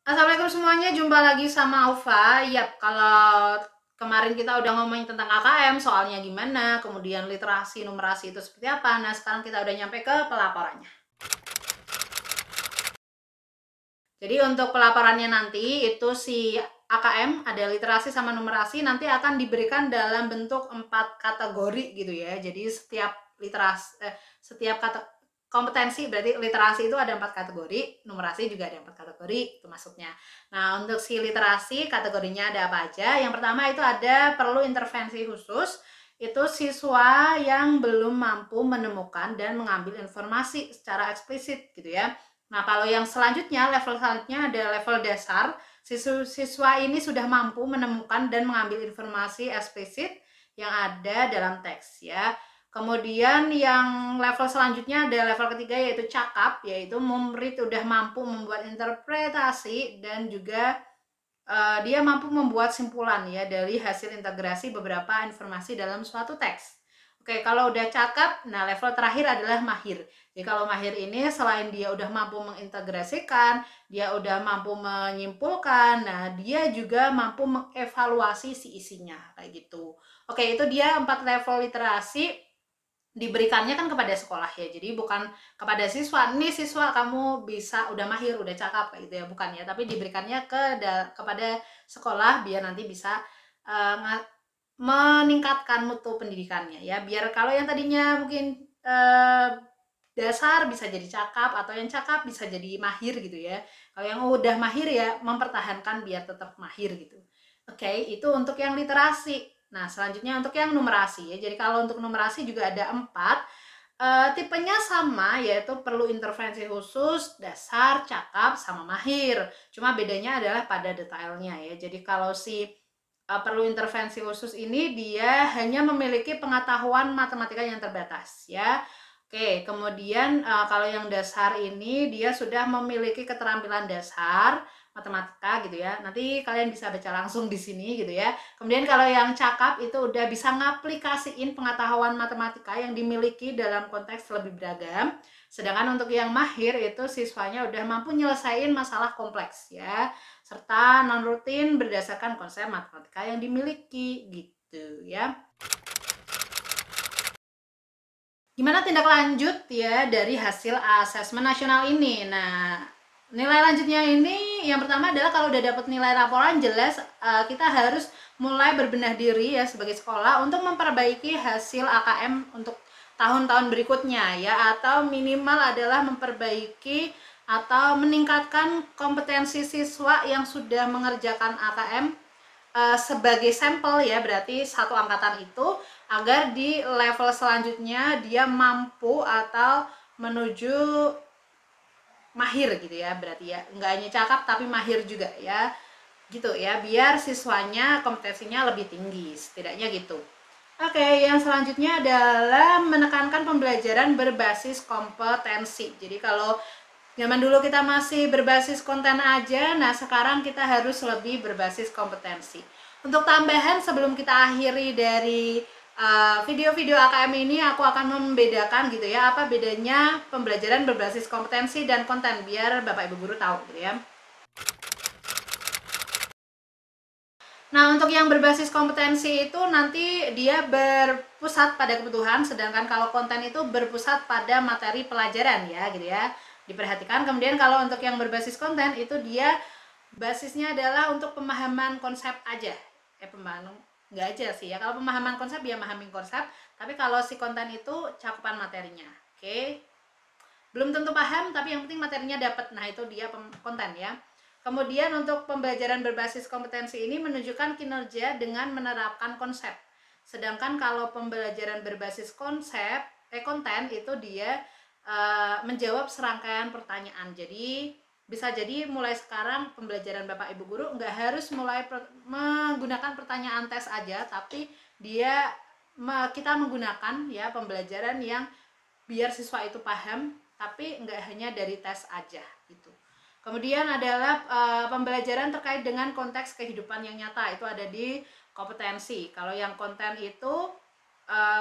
Assalamualaikum semuanya, jumpa lagi sama Aufa. Yap, kalau kemarin kita udah ngomongin tentang AKM, soalnya gimana, kemudian literasi, numerasi itu seperti apa. Nah, sekarang kita udah nyampe ke pelaporannya. Jadi untuk pelaporannya nanti itu si AKM ada literasi sama numerasi nanti akan diberikan dalam bentuk 4 kategori gitu ya. Jadi setiap setiap kompetensi berarti literasi itu ada 4 kategori, numerasi juga ada 4 kategori itu maksudnya. Nah, untuk si literasi kategorinya ada apa aja? Yang pertama itu ada perlu intervensi khusus. Itu siswa yang belum mampu menemukan dan mengambil informasi secara eksplisit gitu ya. Nah, kalau yang selanjutnya, level selanjutnya ada level dasar. Siswa ini sudah mampu menemukan dan mengambil informasi eksplisit yang ada dalam teks ya. Kemudian yang level selanjutnya ada level ketiga yaitu cakap, yaitu murid sudah mampu membuat interpretasi dan juga dia mampu membuat simpulan ya dari hasil integrasi beberapa informasi dalam suatu teks. Oke, kalau udah cakap, nah level terakhir adalah mahir. Jadi kalau mahir ini selain dia udah mampu mengintegrasikan, dia udah mampu menyimpulkan, nah dia juga mampu mengevaluasi si isinya kayak gitu. Oke, itu dia 4 level literasi diberikannya kan kepada sekolah ya, jadi bukan kepada siswa, nih siswa kamu bisa udah mahir udah cakap kayak gitu ya, bukan ya, tapi diberikannya kepada sekolah biar nanti bisa uh, meningkatkan mutu pendidikannya ya, biar kalau yang tadinya mungkin dasar bisa jadi cakap, atau yang cakap bisa jadi mahir gitu ya. Kalau yang udah mahir ya mempertahankan biar tetap mahir gitu. Oke, itu untuk yang literasi. Nah, selanjutnya untuk yang numerasi ya. Jadi kalau untuk numerasi juga ada 4. Tipenya sama, yaitu perlu intervensi khusus, dasar, cakap, sama mahir. Cuma bedanya adalah pada detailnya ya. Jadi kalau si perlu intervensi khusus ini dia hanya memiliki pengetahuan matematika yang terbatas ya. Oke, kemudian kalau yang dasar ini dia sudah memiliki keterampilan dasar matematika gitu ya. Nanti kalian bisa baca langsung di sini gitu ya. Kemudian kalau yang cakap itu udah bisa ngaplikasiin pengetahuan matematika yang dimiliki dalam konteks lebih beragam. Sedangkan untuk yang mahir itu siswanya udah mampu nyelesain masalah kompleks ya, serta non rutin berdasarkan konsep matematika yang dimiliki gitu ya. Gimana tindak lanjut ya dari hasil asesmen nasional ini? Nah, nilai lanjutnya ini yang pertama adalah kalau udah dapat nilai laporan jelas kita harus mulai berbenah diri ya sebagai sekolah untuk memperbaiki hasil AKM untuk tahun-tahun berikutnya ya, atau minimal adalah memperbaiki atau meningkatkan kompetensi siswa yang sudah mengerjakan AKM sebagai sampel ya, berarti satu angkatan itu, agar di level selanjutnya dia mampu atau menuju mahir gitu ya, berarti ya nggak hanya cakap tapi mahir juga ya, gitu ya, biar siswanya kompetensinya lebih tinggi setidaknya gitu. Oke, yang selanjutnya adalah menekankan pembelajaran berbasis kompetensi. Jadi kalau zaman dulu kita masih berbasis konten aja, nah sekarang kita harus lebih berbasis kompetensi. Untuk tambahan sebelum kita akhiri dari video-video AKM ini, aku akan membedakan gitu ya, apa bedanya pembelajaran berbasis kompetensi dan konten, biar Bapak Ibu guru tahu gitu ya. Nah, untuk yang berbasis kompetensi itu nanti dia berpusat pada kebutuhan, sedangkan kalau konten itu berpusat pada materi pelajaran ya, gitu ya. Diperhatikan. Kemudian kalau untuk yang berbasis konten itu dia basisnya adalah untuk pemahaman konsep aja. Pemahaman nggak aja sih ya. Kalau pemahaman konsep ya memahami konsep, tapi kalau si konten itu cakupan materinya. Oke. Belum tentu paham, tapi yang penting materinya dapat. Nah, itu dia konten ya. Kemudian untuk pembelajaran berbasis kompetensi ini menunjukkan kinerja dengan menerapkan konsep. Sedangkan kalau pembelajaran berbasis konten itu dia menjawab serangkaian pertanyaan. Jadi bisa jadi mulai sekarang pembelajaran Bapak Ibu guru nggak harus mulai menggunakan pertanyaan tes aja, tapi dia kita menggunakan ya pembelajaran yang biar siswa itu paham, tapi nggak hanya dari tes aja gitu. Kemudian adalah pembelajaran terkait dengan konteks kehidupan yang nyata, itu ada di kompetensi. Kalau yang konten itu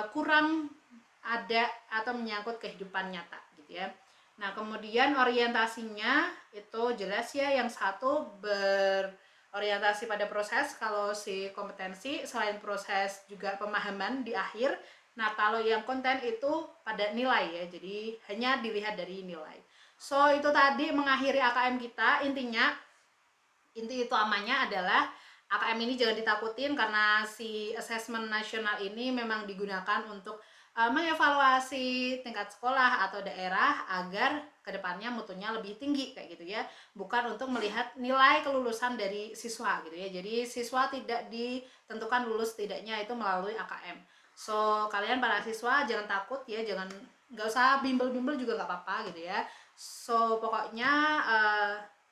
kurang ada atau menyangkut kehidupan nyata gitu ya. Nah, kemudian orientasinya itu jelas ya, yang satu berorientasi pada proses kalau si kompetensi, selain proses juga pemahaman di akhir. Nah, kalau yang konten itu pada nilai ya, jadi hanya dilihat dari nilai. So, itu tadi mengakhiri AKM kita. Inti utamanya adalah AKM ini jangan ditakutin, karena si asesmen nasional ini memang digunakan untuk mengevaluasi tingkat sekolah atau daerah agar kedepannya mutunya lebih tinggi kayak gitu ya, bukan untuk melihat nilai kelulusan dari siswa gitu ya. Jadi siswa tidak ditentukan lulus tidaknya itu melalui AKM. So kalian para siswa jangan takut ya, jangan, nggak usah bimbel-bimbel juga nggak apa-apa gitu ya. So pokoknya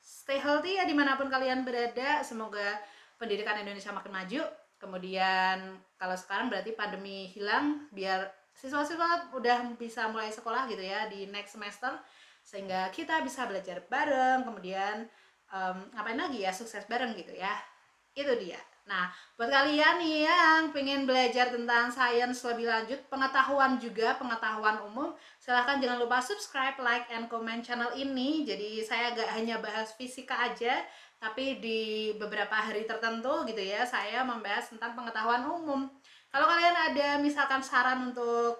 stay healthy ya dimanapun kalian berada. Semoga pendidikan Indonesia makin maju. Kemudian kalau sekarang berarti pandemi hilang, biar siswa-siswa udah bisa mulai sekolah gitu ya di next semester, sehingga kita bisa belajar bareng, kemudian ngapain lagi ya, sukses bareng gitu ya. Itu dia. Nah, buat kalian nih yang pengen belajar tentang sains lebih lanjut, pengetahuan juga, pengetahuan umum, silahkan jangan lupa subscribe, like, and comment channel ini. Jadi saya gak hanya bahas fisika aja, tapi di beberapa hari tertentu gitu ya, saya membahas tentang pengetahuan umum. Kalau kalian ada misalkan saran untuk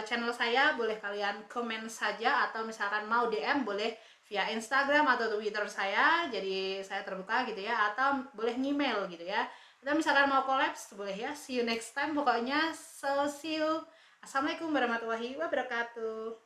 channel saya, boleh kalian komen saja, atau misalkan mau DM boleh via Instagram atau Twitter saya, jadi saya terbuka gitu ya, atau boleh email gitu ya, atau misalkan mau collabs boleh ya. See you next time pokoknya. So see you. Assalamualaikum warahmatullahi wabarakatuh.